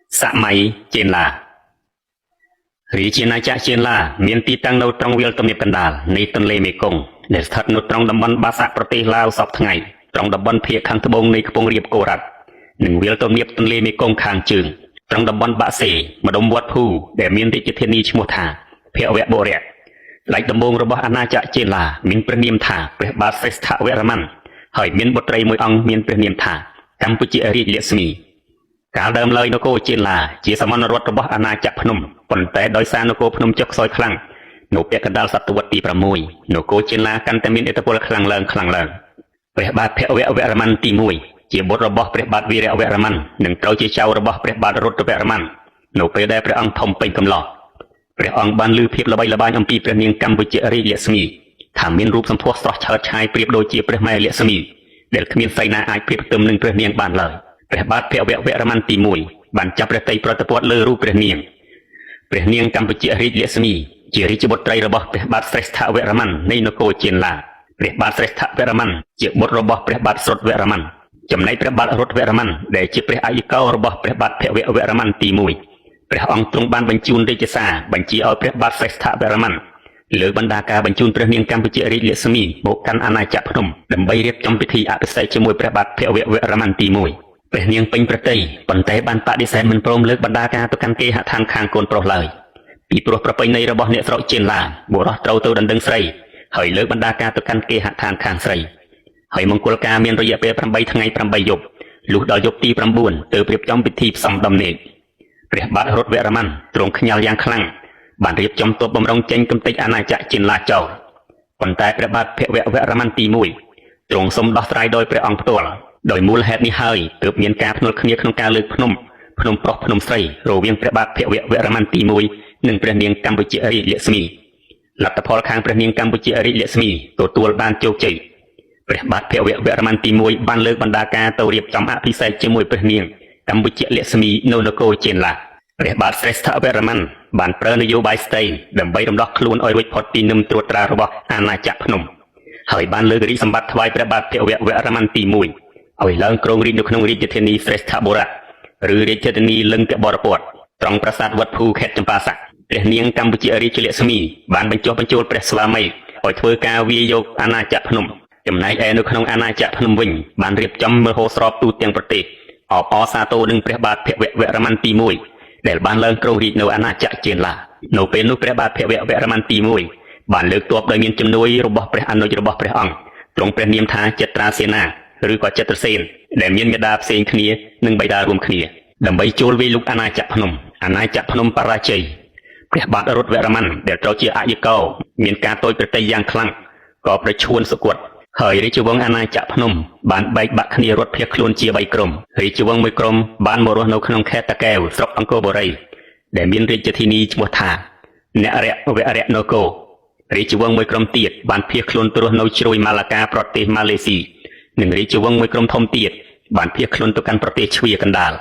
Samai Chenla Richina Chenla, Mienti Tang no Trong Will Tommy Pendal, Nathan Le Mekong, there's Tut no Trong the Mon Basa Prote Lao Soft Night, Trong the Bon Pia Cantobong Nick Pong Rip Korat, Ning Will Tommy Le Mekong Kang Chung, Trong the Bon Basse, Madame Wat Pu, their Mienti Tenich Mota, Pia Wet Boret, like the Mong Robot Anaja Chenla, Min Premium Ta, Bat Festa Weraman, Hoi Min Botre Moyong Min Premium Ta, Campuchi Arias me. កាលដើមឡើយនគរជាឡាជាសមនរដ្ឋរបស់អាណាចក្រភ្នំប៉ុន្តែដោយសារនគរភ្នំចុកខ្សោយខ្លាំងនៅពាក់កណ្ដាលសតវត្សទី 6 នគរជាឡាកាន់តែមានឥទ្ធិពលខ្លាំងឡើងព្រះបាទភវវរ្ម័នទី 1 ជាបុត្ររបស់ព្រះបាទវីរវរ្ម័ននិងត្រូវជាចៅរបស់ព្រះបាទរុទ្រវរ្ម័ននៅពេលដែលព្រះអង្គធំពេញកំឡោះព្រះអង្គបានលើភាពល្បីល្បាញអំពីព្រះនាងកម្ពុជារាជលក្ស្មីថាមានរូបសម្ផស្សស្រស់ឆើតឆាយប្រៀបដូចជាព្រះម៉ែលក្ស្មីដែលគ្មានស្រីណាអាចប្រៀបផ្ទឹមនឹងព្រះនាងបានឡើយ ព្រះបាទភវវរ្ម័នទី 1 បានចាប់ព្រះតីប្រតិព័ទ្ធលើរូបព្រះនាងកម្ពុជារាជលក្ស្មីជារាជបុត្រីរបស់ព្រះបាទស្រេស្ថវរ្ម័ននៃនគរជាឡាព្រះបាទស្រេស្ថវរ្ម័នជាបុត្ររបស់ព្រះបាទសុតវរ្ម័នចំណែកព្រះបាទរុទ្រវរ្ម័នដែលជាព្រះអាយកោរបស់ព្រះបាទភវវរ្ម័នទី 1 ព្រះអង្គទ្រង់បានបញ្ជូនរាជសារបញ្ជាឲ្យព្រះបាទស្រេស្ថវរ្ម័នលើបណ្ដាការបញ្ជូនព្រះនាងកម្ពុជារាជលក្ស្មីមកកាន់អាណាចក្រភ្នំដើម្បីរៀបចំពិធីអភិសេកជាមួយព្រះបាទភវវរ្ម័នទី 1 ព្រះនាងពេញប្រតិប៉ុន្តែបានបដិសេធមិនព្រមលើកបណ្ដាការទៅកាន់គេហដ្ឋានខាងកូនប្រុសឡើយពីព្រោះប្រពៃណីរបស់អ្នកស្រុកជាឡាបុរសត្រូវទៅដណ្ដឹងស្រីហើយលើកបណ្ដាការទៅកាន់គេហដ្ឋានខាងស្រីហើយមង្គលការមានរយៈពេល 8 ថ្ងៃ 8 យប់លុះដល់យប់ទី 9 ទើបរៀបចំពិធីផ្សំដំណេកព្រះបាទរុទ្រវរ្ម័នទ្រង់ខ្ញាល់យ៉ាងខ្លាំងបានរៀបចំទ័ពបំរុងចេញកំទេចអាណាចក្រជាឡាចោលប៉ុន្តែព្រះបាទភវវរ្ម័នទី 1 ទ្រង់សូមដោះស្រាយដោយព្រះអង្គផ្ទាល់ ដោយមូលហេតុនេះហើយទើបមានការភ្នាល់គ្នាក្នុងការលើកភ្នំប្រុសភ្នំស្រីរវាងព្រះបាទភវវរ្ម័នទី 1 និងព្រះនាងកម្ពុជារាជលក្ស្មីលទ្ធផលខាងព្រះនាងកម្ពុជារាជលក្ស្មីទទួលបានជោគជ័យព្រះបាទភវវរ្ម័នទី 1 បានលើកបណ្ដាការទៅរៀបចំអភិសេកជាមួយព្រះនាងកម្ពុជាលក្ស្មីនៅនគរចេនឡាព្រះបាទស្រេស្ថវរ្ម័នបានប្រើនយោបាយស្តីដើម្បីរំដោះខ្លួនឲ្យរួចផុតពីនឹមត្រួតត្រារបស់អាណាចក្រភ្នំហើយបានលើករាជសម្បត្តិថ្វាយព្រះបាទភវវរ្ម័នទី 1 ឲ្យឡើងគ្រងរាជនៅក្នុងរាជធានីស្រេស្ថបុរៈឬរាជធានីលង្កបរពតត្រង់ប្រាសាទវត្តភូខេត្តចម្ប៉ាសាក់ព្រះនាងកម្ពុជារាជលក្ស្មីបានបញ្ចុះបញ្ចូលព្រះស្វាមីឲ្យធ្វើការវាយយកអាណាចក្រភ្នំចំណែកឯនៅក្នុងអាណាចក្រភ្នំវិញបានរៀបចំមហោស្រពទូទាំងប្រទេសអបអរសាទរនឹងព្រះបាទភវវរ្ម័នទី 1 ដែលបានឡើងគ្រងរាជនៅអាណាចក្រចេនឡានៅពេលនោះព្រះបាទភវវរ្ម័នទី 1 បានលើកទ័ពដោយមានជំនួយរបស់ព្រះអនុជរបស់ព្រះអង្គទ្រង់ព្រះនាមថាចត្រាសេនា ឬក៏ចិត្តសេនដែលមានមេដាផ្សេងគ្នានិងបិតារួមគ្នាដើម្បីចូលវាយលុកអាណាចក្រភ្នំបរាជ័យព្រះបាទរុទ្រវរ្ម័នដែលត្រូវជាអាយកោមានការតូចប្រតិយ៉ាងខ្លាំងក៏ប្រឈួនសុគតហើយរាជវង្សអាណាចក្រភ្នំបានបែកបាក់គ្នារត់ភៀសខ្លួនជា 3 ក្រុមរាជវង្សមួយក្រុមបានមករស់នៅក្នុងខេត្តតាកែវស្រុកអង្គរបូរីដែលមានរាជធានីឈ្មោះថានរវរនគររាជវង្សមួយក្រុមទៀតបានភៀសខ្លួនទៅរស់នៅជ្រោយម៉ាឡាកាប្រទេសម៉ាឡេស៊ី និងរាជវង្សមួយក្រុមធំទៀតបានភៀសខ្លួនទៅកាន់ប្រទេសជ្វាកណ្ដាល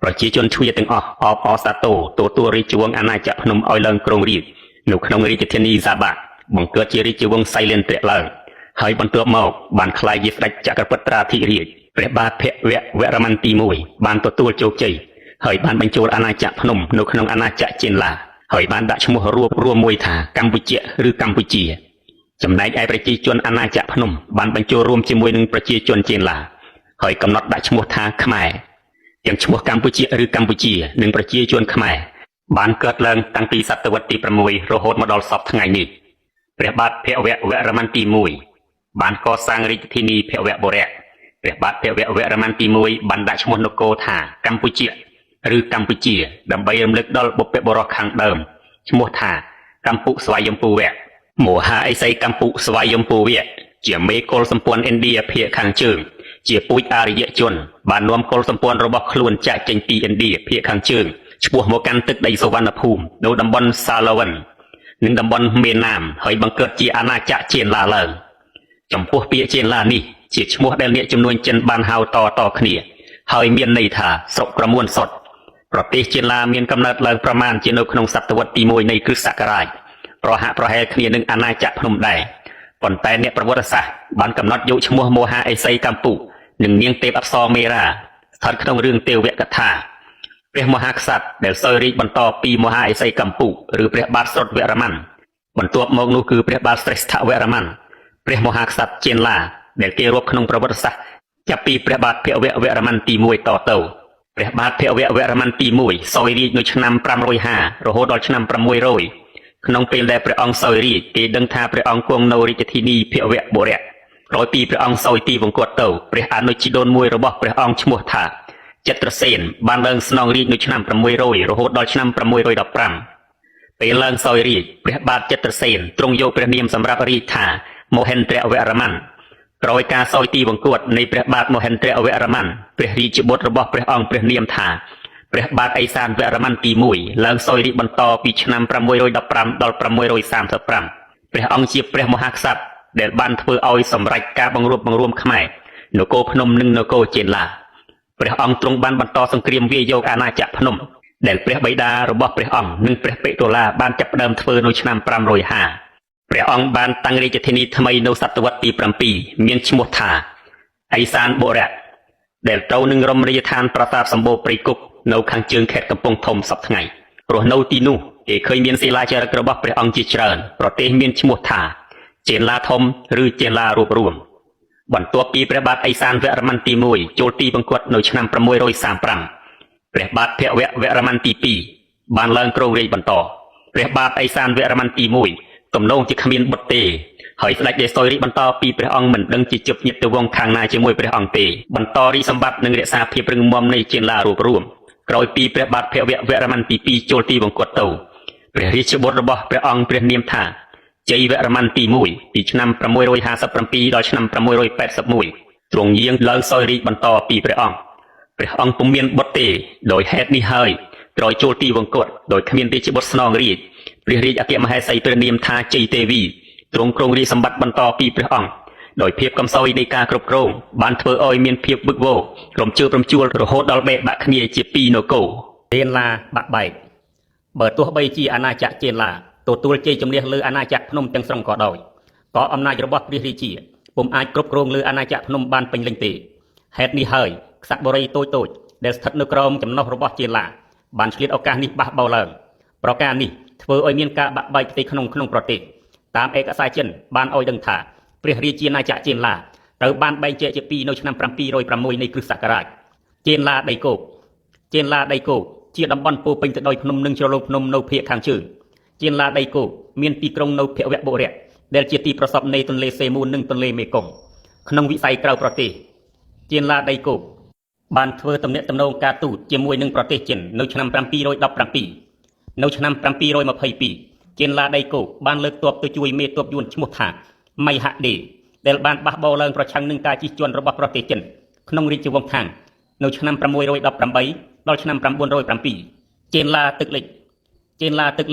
ប្រជាជនជ្វាទាំងអស់អបអរសាទរទទួលរាជវង្សអាណាចក្រភ្នំឲ្យឡើងគ្រងរាជនៅក្នុងរាជធានីសាបាបង្កើតជារាជវង្សសៃលេនត្រឡើងហើយបន្ទាប់មកបានក្លាយជាស្ដេចចក្រពត្រាធិរាជព្រះបាទភវវរ្ម័នទី 1 បានទទួលជោគជ័យហើយបានបញ្ចូលអាណាចក្រភ្នំនៅក្នុងអាណាចក្រចេនឡាហើយបានដាក់ឈ្មោះរួមមួយថាកម្ពុជាឬកម្ពុជា ចំណែកឯប្រជាជនអាណាចក្រភ្នំបានបញ្ចូលរួមជាមួយនឹងប្រជាជនចេនឡាហើយកំណត់ដាក់ឈ្មោះថាខ្មែរទាំងឈ្មោះកម្ពុជាឬកម្ពុជានិងប្រជាជនខ្មែរបានកើតឡើងតាំងពីសតវត្សទី 6 រហូតមកដល់សពថ្ងៃនេះព្រះបាទភវវរ្ម័នទី 1 បានកសាងរាជធានីភវបុរៈព្រះបាទភវវរ្ម័នទី 1 បានដាក់ឈ្មោះនគរថាកម្ពុជាឬកម្ពុជាដើម្បីរំលឹកដល់បុព្វបុរសខាងដើមឈ្មោះថាកម្ពុស្វ័យយមពូវៈ មហាអេសីកម្ពុស្វ័យយមពូវៈជាមេកុលសម្ព័ន្ធឥណ្ឌាភាគខាងជើងជាពូជអារ្យជនបាននាំកុលសម្ព័ន្ធរបស់ខ្លួនចាក់ចេញពីឥណ្ឌាភាគខាងជើងឆ្ពោះមកកាន់ទឹកដីសវណ្ណភូមិនៅតំបន់សាឡវិននិងតំបន់មេណាមហើយបង្កើតជាអាណាចក្រចេនឡាឡើងចំពោះពាក្យចេនឡានេះជាឈ្មោះដែលអ្នកចំនួនចិនបានហៅតគ្នាហើយមានន័យថាស្រុកក្រមួនសុតប្រទេសចេនឡាមានកំណើតឡើងប្រមាណជានៅក្នុងសតវត្សទី 1 នៃគ្រិស្តសករាជ ប្រហាក់ប្រហែលគ្នានឹងអាណាចក្រភ្នំដែរប៉ុន្តែអ្នកប្រវត្តិសាស្ត្របានកំណត់យកឈ្មោះមហាអេសីកម្ពុនិងនាងទេពអប្សរមេរាស្ថិតក្នុងរឿងទេវកថា ព្រះមហាក្សត្រដែលសោយរាជ្យបន្តពីមហាឥសីកម្ពុឬព្រះបាទសុរតវរ្ម័នបន្ទាប់មកនោះគឺព្រះបាទស្រេស្ថវរ្ម័នព្រះមហាក្សត្រចេនឡាដែលគេរាប់ក្នុងប្រវត្តិសាស្ត្រចាប់ពីព្រះបាទភវវរ្ម័នទី1តទៅព្រះបាទភវវរ្ម័នទី1សោយរាជ្យនៅឆ្នាំ550រហូតដល់ឆ្នាំ600ក្នុងពេលដែលព្រះអង្គសោយរាជ្យគេដឹងថាព្រះអង្គគង់នៅរាជធានីភវបុរៈក្រោយពីព្រះអង្គសោយទីវង្គតទៅព្រះអនុជីដូនមួយរបស់ព្រះអង្គឈ្មោះថាចិត្រសេនបានឡើងស្នងរាជនៅឆ្នាំ600រហូតដល់ឆ្នាំ615ពេលឡើងសោយរាជព្រះបាទចិត្រសេនទ្រង់យកព្រះនាមសម្រាប់រាជថាមហេន្ទ្រវរ្ម័នក្រោយការសោយទីវង្គតនៃព្រះបាទមហេន្ទ្រវរ្ម័នព្រះរាជបុត្ររបស់ព្រះអង្គព្រះនាមថាព្រះបាទឥសានវរ្ម័នទី1ឡើងសោយរាជបន្តពីឆ្នាំ615ដល់635ព្រះអង្គជាព្រះមហាក្សត្រដែលបានធ្វើឲ្យសម្រេចការបង្រួបបង្រួមខ្មែរនគរភ្នំនិងនគរចេនឡាព្រះអង្គទ្រង់បានបន្តសង្គ្រាមវាយយកអាណាចក្រភ្នំដែលព្រះបិតារបស់ព្រះអង្គនិងព្រះបេតុលាបានចាប់ផ្ដើមធ្វើនៅឆ្នាំ550ព្រះអង្គបានតាំងរាជធានីថ្មីនៅសតវត្សទី7មានឈ្មោះថាឥសានបុរៈដែលត្រូវនឹងរមណីយដ្ឋានប្រាសាទសម្បូរព្រៃគុកនៅខាងជើងខេត្តកំពង់ធំសប្តាហ៍ថ្ងៃព្រោះនៅទីនោះគេឃើញមានศิលាចារឹករបស់ព្រះអង្គជាច្រើនប្រទេសមានឈ្មោះថាចេនឡាធំឬចេនឡារួបរួមបន្ទាប់ពីព្រះបាទឥសានវរ្ម័នទី1ចូលទីវង្គតនៅឆ្នាំ635ព្រះបាទភវវរ្ម័នទី2បានឡើងគ្រងរាជ្យបន្តព្រះបាទឥសានវរ្ម័នទី1ទំនងជាគ្មានបុត្រទេហើយស្ដេចដែលសោយរាជបន្តពីព្រះអង្គមិនដឹងជាជិបញាតិវង្សខាងណាជាមួយព្រះអង្គទេបន្តរាជសម្បត្តិនិងរក្សាភាពរឹងមាំនៃចេនឡារួបរួមក្រោយពីព្រះបាទភវវរ្ម័នទី2ចូលទីវង្គតទៅព្រះរាជបុត្ររបស់ព្រះអង្គព្រះនាមថាជ័យវរ្ម័នទី1ពីឆ្នាំ657ដល់ឆ្នាំ681ទ្រង់យាងឡើងសោយរាជបន្តពីព្រះអង្គពុំមានបុត្រទេដោយហេតុនេះហើយក្រោយចូលទីវង្គតដោយគ្មានរាជបុត្រស្នងរាជព្រះរាជអគ្គមហេសីព្រះនាមថាជ័យទេវីទ្រង់គ្រងរាជសម្បត្តិបន្តពីព្រះអង្គដោយភាពកំសោយនៃការគ្រប់គ្រងបានធ្វើឲ្យមានភាពវឹកវររំជើបរំជួលរហូតដល់បែកបាក់គ្នាជាពីរនគរចេនឡាបាក់បែកបើទោះបីជាអាណាចក្រចេនឡាទទួលជ័យជំនះលើអាណាចក្រភ្នំទាំងស្រុងក៏ដោយក៏អំណាចរបស់ព្រះរាជាពុំអាចគ្រប់គ្រងលើអាណាចក្រភ្នំបានពេញលេញទេហេតុនេះហើយក្សត្របុរីតូចៗដែលស្ថិតនៅក្រោមចំណុះរបស់ចេនឡាបានឆ្លៀតឱកាសនេះបះបោរឡើងប្រការនេះធ្វើឲ្យមានការបាក់បែកផ្ទៃក្នុងប្រទេសតាមឯកសារចិនបានឲ្យដឹងថាព្រះរាជាណាចក្រចេនឡាត្រូវបានបែងចែកជាពីរនៅឆ្នាំ706នៃគ្រិស្តសករាជចេនឡាដីគោកជាតំបន់ពោពេញទៅដោយភ្នំនិងជ្រលងភ្នំនៅភាគខាងជើងចេនឡាដីគោកមានទីក្រុងនៅភវបុរៈដែលជាទីប្រសព្វនៃទន្លេសេមូននិងទន្លេមេគង្គក្នុងវិស័យក្រៅប្រទេសចេនឡាដីគោកបានធ្វើទំនាក់ទំនងការទូតជាមួយនឹងប្រទេសចិននៅឆ្នាំ717នៅឆ្នាំ722ចេនឡាដីគោកបានលើកទ័ពទៅជួយមេទ័ពយួនឈ្មោះថាម៉ៃហាដេដែលបានបះបោរឡើងប្រឆាំងនឹងការជិះជាន់របស់ប្រទេសចិនក្នុងរាជវង្សខាងនៅឆ្នាំ618ដល់ឆ្នាំ907ចេនឡាទឹកលិ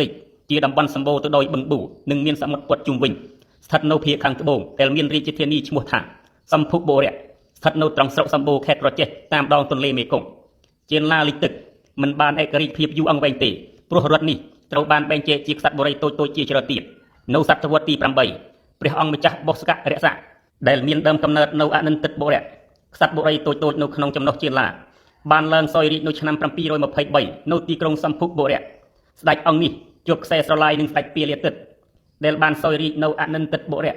ចជាតំបន់សម្បូរទៅដោយបឹងបួនិងមានសមុទ្រព័ទ្ធជុំវិញស្ថិតនៅភាគខាងត្បូងដែលមានរាជធានីឈ្មោះថាសម្ភុបុរៈស្ថិតនៅត្រង់ស្រុកសម្បូរខេត្តក្រចេះតាមដងទន្លេមេគង្គចេនឡាលិចទឹកមិនបានឯករាជ្យភាពយូរអង្វែងទេព្រោះរដ្ឋនេះត្រូវបានបែងចែកជាក្សត្របុរីតូចៗជាច្រើនទៀតនៅសតវត្សទី8ព្រះអង្គម្ចាស់បុស្កៈរក្សាដែលមានដើមកំណើតនៅអនន្តិតបុរៈក្សត្របុរីតូចៗនៅក្នុងចំណុះចេនឡាបានឡើងសោយរាជនៅឆ្នាំ723នៅទីក្រុងសម្ភុបុរៈស្ដេចអង្គនេះជួបខ្សែស្រឡាយនឹងស្ដេចពាលាទិត្យដែលបានសោយរាជនៅអនន្តិតបុរៈ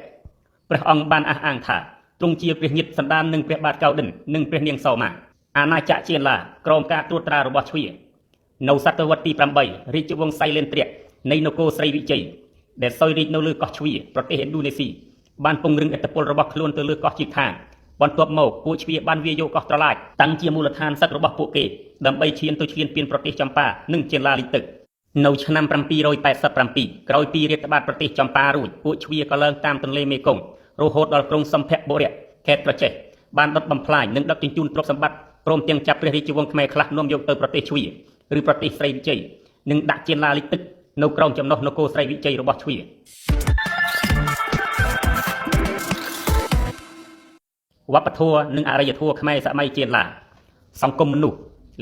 ព្រះអង្គបានអះអាងថាទ្រង់ជាព្រះញាតិសន្តាននឹងព្រះបាទកៅឌិននិងព្រះនាងសោមាអាណាចក្រចេនឡាក្រោមការត្រួតត្រារបស់ជ្វានៅសតវត្សទី8រាជវង្សសៃលេនត្រាក់នៃនគរស្រីវិជ័យដែលសោយរាជនៅលើកោះជ្វាប្រទេសឥណ្ឌូនេស៊ីបានពង្រឹងឥទ្ធិពលរបស់ខ្លួនទៅលើកោះជិតខាងបន្ទាប់មកពួកជ្វាបានវាយកកោះត្រឡាចតាំងជាមូលដ្ឋានសឹករបស់ពួកគេដើម្បីឈានទៅឈ្លានពានប្រទេសចម្ប៉ានិងចេនឡាលិចទឹកនៅឆ្នាំ787ក្រោយពីរាតត្បាតប្រទេសចម្ប៉ារួចពួកជ្វាក៏ឡើងតាមទន្លេមេគង្គរហូតដល់ក្រុងសម្ភៈបុរៈខេត្តក្រចេះបានដុតបំផ្លាញនិងដឹកជញ្ជូនទ្រព្យសម្បត្តិព្រមទាំងចាប់ព្រះរាជវង្សខ្មែរខ្លះនាំយកទៅប្រទេសជ្វាឬប្រទេសស្រីវិជ័យនិងដាក់ចេនឡាលិចទឹកនៅក្រោមចំណុះនគរស្រីវិជ័យរបស់ជ្វាវប្បធម៌និងអរិយធម៌ខ្មែរសម័យចេនឡាសង្គមមនុស្ស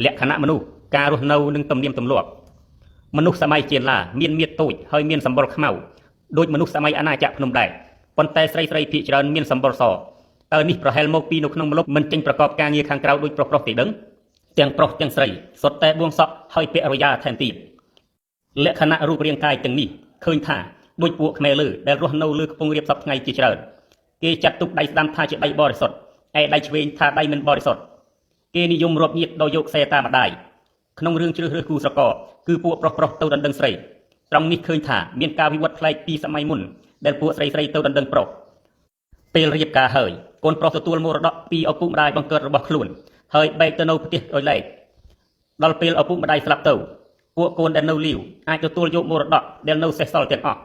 លក្ខណៈមនុស្សការរស់នៅនិងទំនៀមទម្លាប់មនុស្សសម័យចេនឡាមានមាឌតូចហើយមានសម្បុរខ្មៅដូចមនុស្សសម័យអាណាចក្រភ្នំដែរប៉ុន្តែស្រីភាគច្រើនមានសម្បុរសតើនេះប្រហែលមកពីនៅក្នុងម្លប់មិនចេញប្រកបការងារខាងក្រៅដូចប្រុសៗទេដឹង ទាំងប្រុសទាំងស្រីសុទ្ធតែបួងសក់ហើយពាក់រយ៉ាថែមទៀតលក្ខណៈរូបរាងកាយទាំងនេះឃើញថាដូចពួកខ្មែរលើដែលរស់នៅលើខ្ពង់រាបសពថ្ងៃជាច្រើនគេចាត់ទុកដៃស្ដាំថាជាដៃបរិសុទ្ធឯដៃឆ្វេងថាដៃមិនបរិសុទ្ធគេនិយមរាប់ញាតិដោយយកខ្សែតាមម្ដាយក្នុងរឿងជ្រើសរើសគូស្រករគឺពួកប្រុសទៅដណ្ដឹងស្រីត្រង់នេះឃើញថាមានការវិវត្តប្លែកពីសម័យមុនដែលពួកស្រីទៅដណ្ដឹងប្រុសពេលរៀបការហើយកូនប្រុសទទួលមរតកពីឪពុកម្ដាយបង្កើតរបស់ខ្លួនហើយបែកទៅនៅផ្ទះដោយឡែកដល់ពេលឪពុកម្ដាយស្លាប់ទៅពួកកូនដែលនៅលាវអាចទទួលយកមរតកដែលនៅសេសសល់ទាំងអស់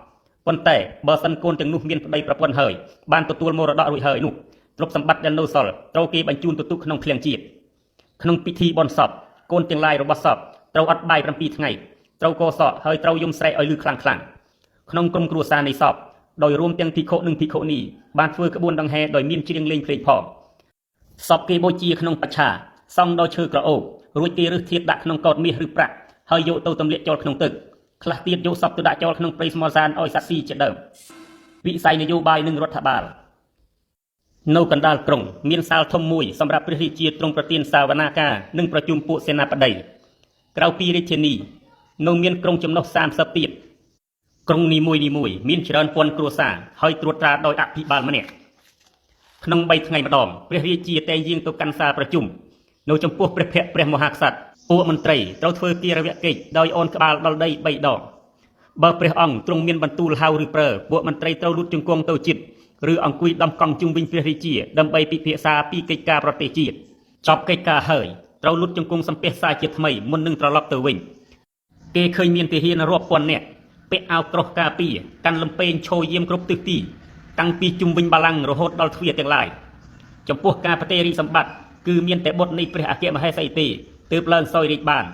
ប៉ុន្តែបើសិនកូនទាំងនោះមានប្តីប្រពន្ធហើយបានទទួលមរតករួចហើយនោះទ្រព្យសម្បត្តិដែលនៅសល់ត្រូវគេបញ្ជូនទៅទុកក្នុងឃ្លាំងជាតិក្នុងពិធីបុណ្យសពកូនទាំងឡាយរបស់សពត្រូវអត់បាយ7ថ្ងៃត្រូវកសក់ហើយត្រូវយំស្រែកឲ្យលឺខ្លាំងក្នុងក្រុមគ្រួសារនៃសពដោយរួមទាំងភិក្ខុនិងភិក្ខុនីបានធ្វើក្បួនដង្ហែដោយមានច្រៀងលេងភ្លេងផងសពគេបូជាក្នុងបច្ឆាសង់ដោយឈើក្រអូបរួចគេរើសធាតុដាក់ក្នុងកោដ្ឋមាសឬប្រាក់ហើយយកទៅទម្លាក់ចូលក្នុងទឹកខ្លះទៀតយកសពទៅដាក់ចូលក្នុងព្រៃស្មសានឲ្យសត្វស៊ីជាដើមវិស័យនយោបាយនិងរដ្ឋបាលនៅកណ្ដាលក្រុងមានសាលធំមួយសម្រាប់ព្រះរាជាទ្រង់ប្រទានសាវនាការនិងប្រជុំពួកសេនាបតីក្រៅពីរាជធានីនៅមានក្រុងចំណុះ30ទៀតក្រុងនីមួយមានច្រើនពាន់គ្រួសារហើយត្រួតត្រាដោយអភិបាលម្នាក់ក្នុង3ថ្ងៃម្ដងព្រះរាជាតែងយាងទៅកាន់សាលប្រជុំនៅចំពោះព្រះភ័ក្ត្រព្រះមហាក្សត្រពួកមន្ត្រីត្រូវធ្វើគារវកិច្ចដោយអូនក្បាលដល់ដី3ដងបើព្រះអង្គទ្រង់មានបន្ទូលហៅឬប្រើពួកមន្ត្រីត្រូវលូតជង្គង់ទៅជិតឬអង្គុយដំកង់ជុំវិញព្រះរាជាដើម្បីពិភាក្សាពីកិច្ចការប្រទេសជាតិចប់កិច្ចការហើយត្រូវលូតជង្គង់សំពះសារជាថ្មីមុននឹងត្រឡប់ទៅវិញគេឃើញមានទាហានរាប់ពាន់នាក់ពាក់អាវក្រោះការពារកាន់លំពែងឈរយាមគ្រប់ទិសទីតាំងពីជុំវិញបល្ល័ង្ករហូតដល់ទ្វារទាំងឡាយចំពោះការប្រតិរីសម្បត្តិគឺមានតែបុត្រនៃព្រះអគ្គមហេសីទេទើបឡើងសោយរាជបាន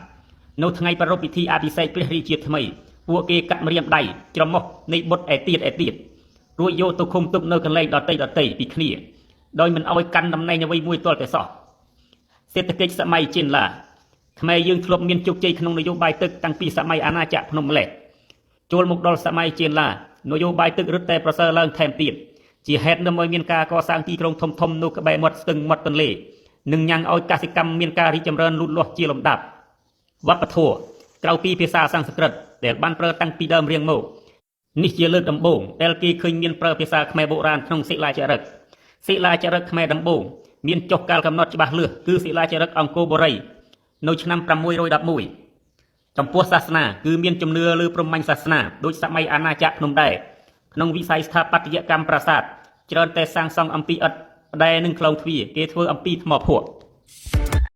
នៅថ្ងៃប្រារព្ធពិធីអភិសេកព្រះរាជាថ្មីពួកគេកាត់ម្រាមដៃច្រមុះនៃបុត្រឯទៀតរួចយកទៅឃុំទុកនៅកន្លែងដតីពីគ្នាដោយមិនអោយកាន់តំណែងអ្វីមួយទាល់តែសោះសេដ្ឋកិច្ចសម័យចេនឡាខ្មែរយើងធ្លាប់មានជោគជ័យក្នុងនយោបាយទឹកតាំងពីសម័យអាណាចក្រភ្នំម្លេះចូលមកដល់សម័យចេនឡានយោបាយទឹករឹតតែប្រសើរឡើងថែមទៀតជាហេតុនាំឲ្យមានការកសាងទីក្រុងធំនៅក្បែរមាត់ស្ទឹងមាត់ទន្លេនិងញ៉ាំងឲ្យកសិកម្មមានការរីកចម្រើនលូតលាស់ជាលំដាប់វប្បធម៌ក្រៅពីភាសាសំស្ក្រឹតដែលបានប្រើតាំងពីដើមរៀងមកនេះជាលើកដំបូងដែលគេឃើញមានប្រើភាសាខ្មែរបុរាណក្នុងសិលាចារឹកខ្មែរដំបូងមានចុះកាលកំណត់ច្បាស់លាស់គឺសិលាចារឹកអង្គរបូរីនៅឆ្នាំ611ចំពោះសាសនាគឺមានជំនឿលើព្រហ្មញ្ញសាសនាដូចសម័យអាណាចក្រភ្នំដែរក្នុងវិស័យស្ថាបត្យកម្មប្រាសាទច្រើនតែសាងសង់អំពីឥដ្ឋផ្តែរនិងខ្លោងទ្វារគេធ្វើអំពីថ្មភក់